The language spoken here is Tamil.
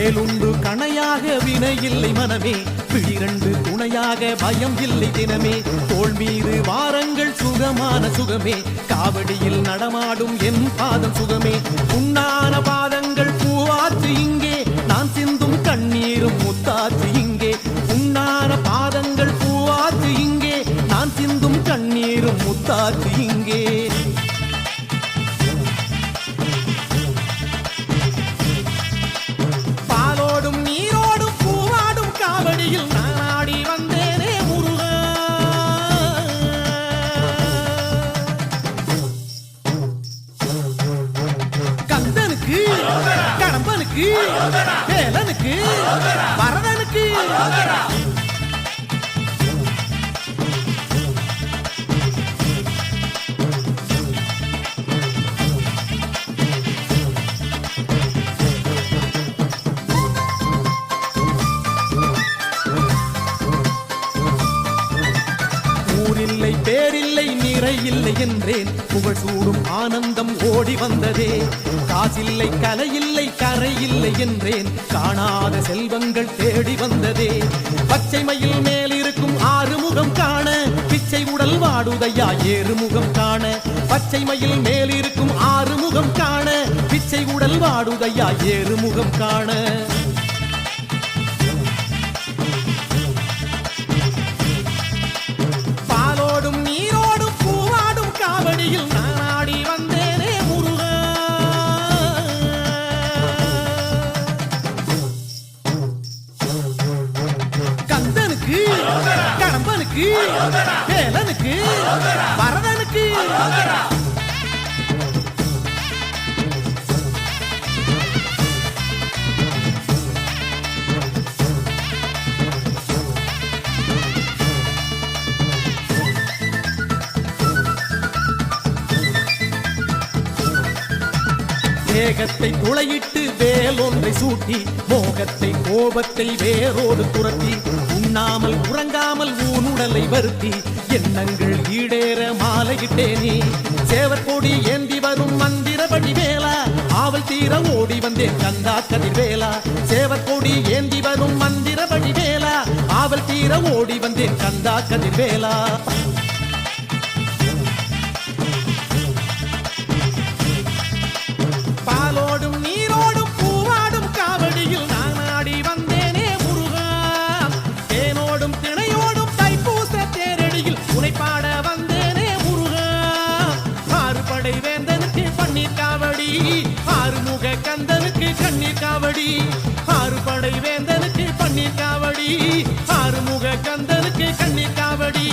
வேலுண்டு கணையாக வினை இல்லை மனமே, பிழிரண்டு துணையாக பயம் இல்லை தினமே. தோள் மீது வாரங்கள் சுகமான சுகமே, காவடியில் நடமாடும் என் பாதம் சுகமே. உன்னான பாதங்கள் பூவாற்று இங்கே, நான் சிந்தும் கண்ணீரும் முத்தாற்று இங்கே. உன்னான பாதங்கள் பூவாற்று இங்கே, நான் சிந்தும் கண்ணீரும் முத்தாற்று இங்கே. பாலோடும் நீரோடும் பூவாடும் காவடியில் நான் ஆடி வந்தேனே முருகா. கந்தனுக்கு, கடம்பனுக்கு, வேலனுக்கு, வரதனுக்கு ஊரில்லை பேரில்லை நிறை இல்லை என்றேன், புகழ் சூடும் ஆனந்தம் ஓடி வந்ததே. காசில்லை கலையில்லை கரை இல்லை என்றேன், காணாத செல்வங்கள் தேடி வந்ததே. பச்சை மயில் மேல் இருக்கும் ஆறுமுகம் காண, பிச்சை உடல் வாடுதையா ஏறுமுகம் காண. பச்சை மயில் மேல் இருக்கும் ஆறுமுகம் காண, பிச்சை உடல் வாடுதையா ஏறுமுகம் காண. நீரோடும் பூவாடும் காவடியில் நான் ஆடி வந்தேனே முருகா. கந்தனுக்கு, கடம்பனுக்கு, வேலனுக்கு, வரதனுக்கு வேகத்தை துளையிட்டு வேலொன்றை சூட்டி, மோகத்தை கோபத்தை வேரோடு துரத்தி, உண்ணாமல் உறங்காமல் ஊனுடலை வருத்தி, எண்ணங்கள் ஈடேற மாலையிட்டேனே. சேவற்கொடி ஏந்தி வரும் மந்திரபடி வேலா, ஆவல் தீர ஓடி வந்தேன் கந்தா கதிர்வேலா. சேவற்கொடி ஏந்தி வரும் மந்திரபடி வேலா, ஆவல் தீர ஓடி வந்தேன் கந்தா கதிர்வேலா. பாலோடும் நீரோடும் பூவாடும் காவடியில் நான் ஆடி வந்தேனே முருகா. தேனோடும் திணையோடும் தைப்பூச தேரடியில் உனைப்பாட வந்தேனே முருகா. ஆறுபடை வேந்தனுக்கு பன்னீர் காவடி, ஆறுமுக கந்தனுக்கு கண்ணீர் காவடி. ஆறுபடை வேந்தனுக்கு பன்னீர் காவடி, ஆறுமுக கந்தனுக்கு கண்ணீர் காவடி.